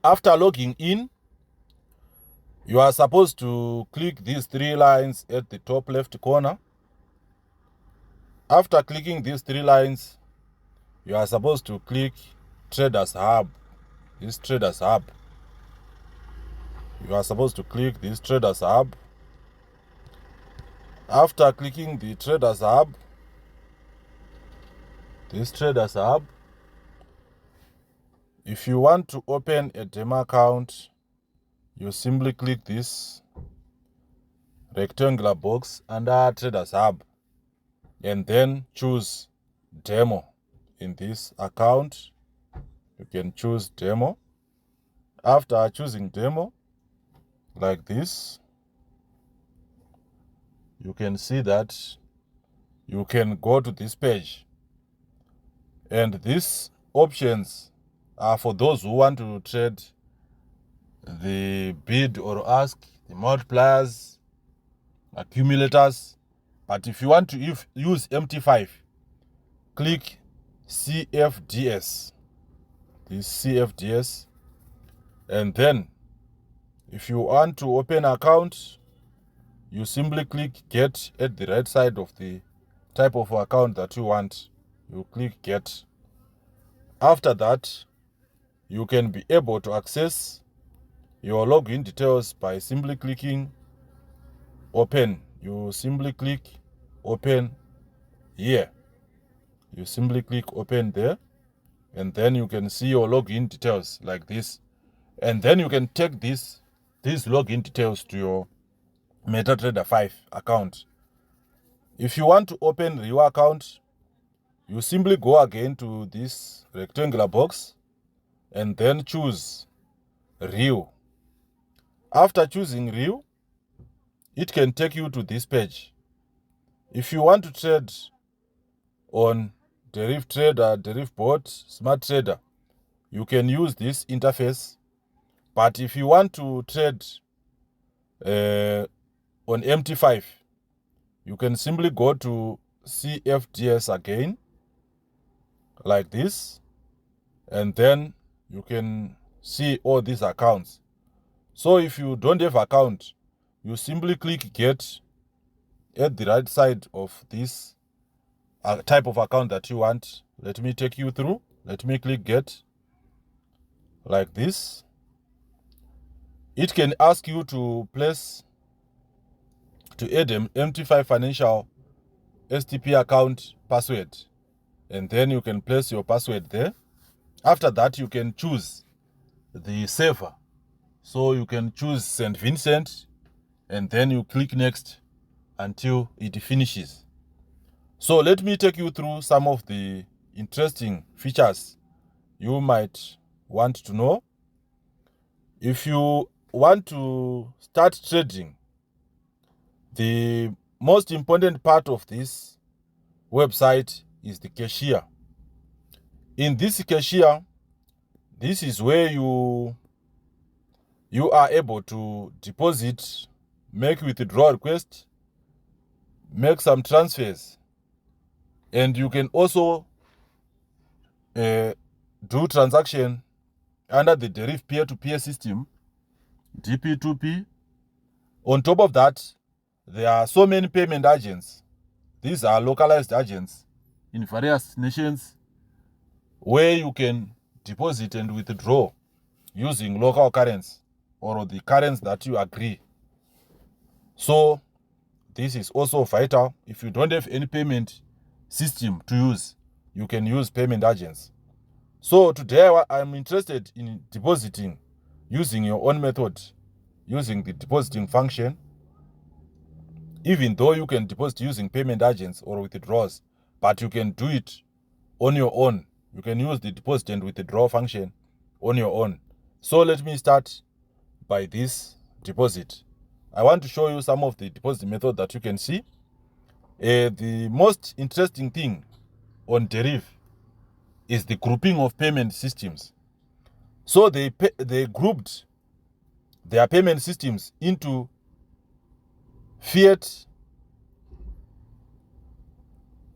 After logging in, you are supposed to click these three lines at the top left corner. After clicking these three lines, you are supposed to click Traders Hub. This Traders Hub. You are supposed to click this Traders Hub. After clicking the Traders Hub, if you want to open a demo account, you simply click this rectangular box under Traders Hub and then choose demo. In this account, you can choose demo. After choosing demo, like this, you can see that you can go to this page. And these options are for those who want to trade the bid or ask, the multipliers, accumulators. But if you want to use MT5, click CFDS. This CFDS. And then if you want to open an account, you simply click get at the right side of the type of account that you want. You click get. After that, you can be able to access your login details by simply clicking open. You simply click open here. You simply click open there, and then you can see your login details like this. And then you can take these login details to your MetaTrader 5 account. If you want to open your account, you simply go again to this rectangular box and then choose Review. After choosing Review, it can take you to this page. If you want to trade on Deriv Trader, Deriv Bot, Smart Trader, you can use this interface. But if you want to trade on MT5, you can simply go to CFDS again, like this, and then you can see all these accounts. So if you don't have account, you simply click get at the right side of this type of account that you want. Let me take you through. Let me click get like this. It can ask you to add an MT5 financial STP account password, and then you can place your password there. After that, you can choose the server. So you can choose St Vincent, and then you click next until it finishes. So let me take you through some of the interesting features you might want to know. If you want to start trading, the most important part of this website is the cashier. In this cashier, this is where you are able to deposit, make withdrawal request, make some transfers, and you can also do transaction under the Deriv peer-to-peer system, DP2P. On top of that, there are so many payment agents. These are localized agents in various nations where you can deposit and withdraw using local currency or the currency that you agree. So this is also vital. If you don't have any payment system to use, you can use payment agents. So today I'm interested in depositing using your own method, using the depositing function. Even though you can deposit using payment agents or withdrawals, but you can do it on your own. You can use the deposit and withdraw function on your own. So let me start by this deposit. I want to show you some of the deposit method that you can see. The most interesting thing on Deriv is the grouping of payment systems. So they grouped their payment systems into fiat.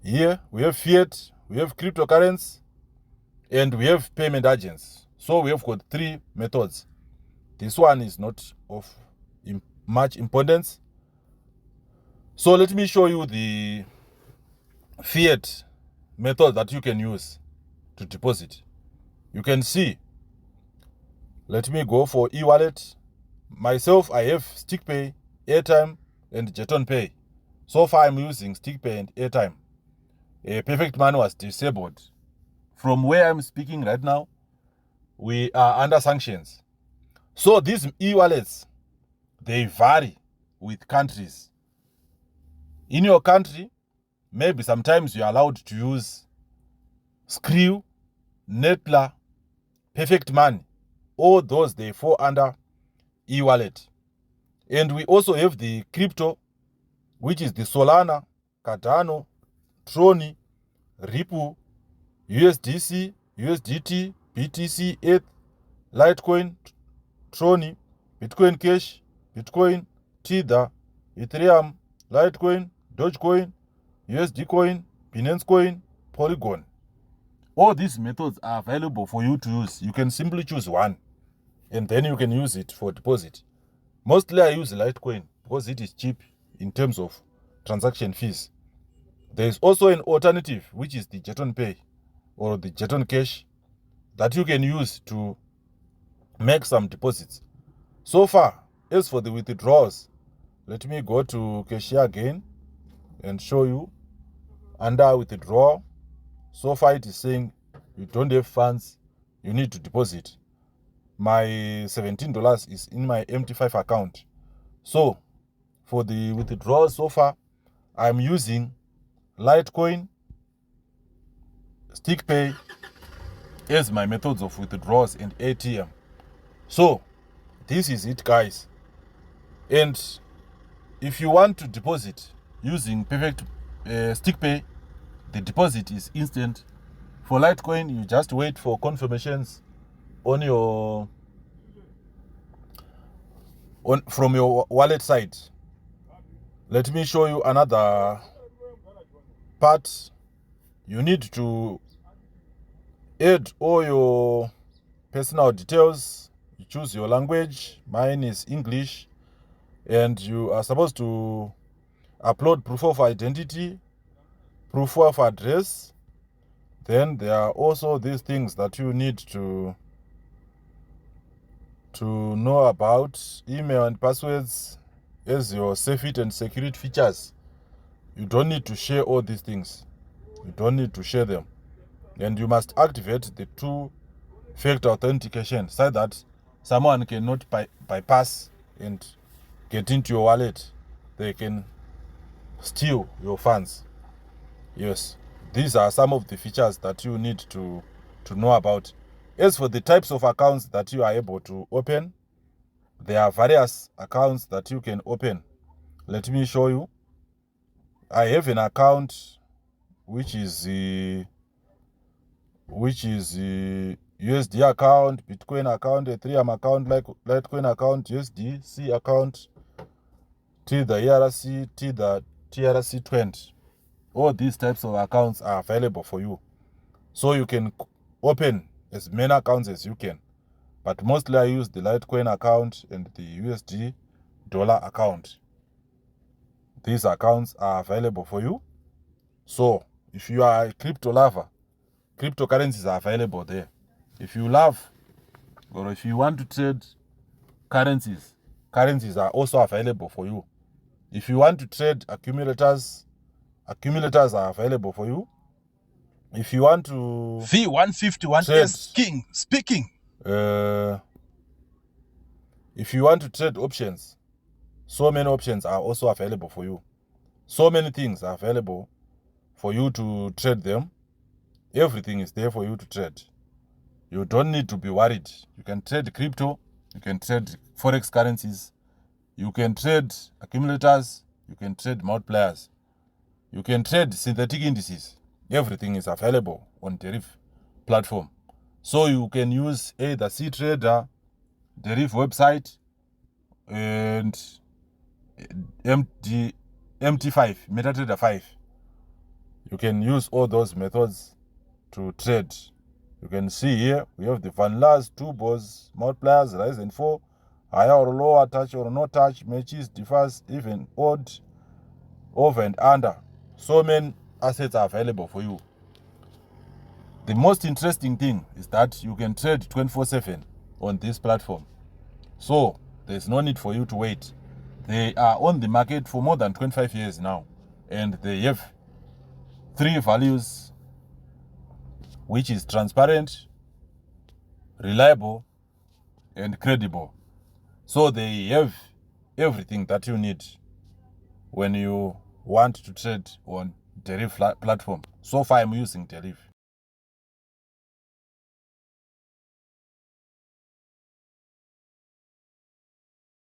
Here we have fiat, we have cryptocurrency, and we have payment agents. So we have got 3 methods. This one is not of much importance. So let me show you the fiat method that you can use to deposit. You can see, let me go for e-wallet. Myself, I have StickPay, Airtime, and Jeton Pay. So far, I'm using StickPay and Airtime. Perfect Money was disabled. From where I'm speaking right now, we are under sanctions. So these e-wallets, they vary with countries. In your country, maybe sometimes you're allowed to use Skrill, Netla, Perfect Money. All those, they fall under e-wallet. And we also have the crypto, which is the Solana, Cardano, Troni, Ripple, USDC, USDT, BTC, ETH, Litecoin, Troni, Bitcoin Cash, Bitcoin, Tether, Ethereum, Litecoin, Dogecoin, USD Coin, Binance Coin, Polygon. All these methods are available for you to use. You can simply choose one and then you can use it for deposit. Mostly I use Litecoin because it is cheap in terms of transaction fees. There is also an alternative, which is the Jeton Pay or the Jeton Cash, that you can use to make some deposits. So far, as for the withdrawals, let me go to Cashier again and show you. Under withdrawal, so far it is saying you don't have funds, you need to deposit. My $17 is in my Mt5 account. So for the withdrawal so far, I'm using Litecoin, StickPay as my methods of withdrawals and ATM. So this is it, guys. And if you want to deposit using Perfect StickPay, the deposit is instant. For Litecoin, you just wait for confirmations on your from your wallet side. Let me show you another part. You need to add all your personal details. You choose your language. Mine is English. And you are supposed to upload proof of identity, proof of address. Then there are also these things that you need to know about: email and passwords as your safety and security features. You don't need to share all these things. You don't need to share them. And you must activate the 2-factor authentication so that someone cannot bypass and get into your wallet. They can steal your funds. Yes, these are some of the features that you need to know about. As for the types of accounts that you are able to open, there are various accounts that you can open. Let me show you. I have an account which is the USD account, Bitcoin account, Ethereum account, Litecoin account, USDC account, Tether ERC, Tether TRC20. All these types of accounts are available for you. So you can open as many accounts as you can. But mostly I use the Litecoin account and the USD dollar account. These accounts are available for you. So if you are a crypto lover, cryptocurrencies are available there. If you love or if you want to trade currencies are also available for you. If you want to trade accumulators are available for you. If you want to V151S King speaking. If you want to trade options, so many options are also available for you. So many things are available for you to trade them. Everything is there for you to trade. You don't need to be worried. You can trade crypto, you can trade forex currencies, you can trade accumulators, you can trade multipliers, you can trade synthetic indices. Everything is available on Deriv platform. So you can use either CTrader, Deriv website, and Mt5, MetaTrader 5. You can use all those methods to trade You can see here we have the vanillas, 2 bars, multipliers, rise and fall, higher or lower, touch or no touch, matches, differs, even, odd, over and under. So many assets are available for you. The most interesting thing is that you can trade 24/7 on this platform. So there's no need for you to wait. They are on the market for more than 25 years now, and they have 3 values, which is transparent, reliable, and credible. So they have everything that you need when you want to trade on Deriv platform. So far I'm using Deriv.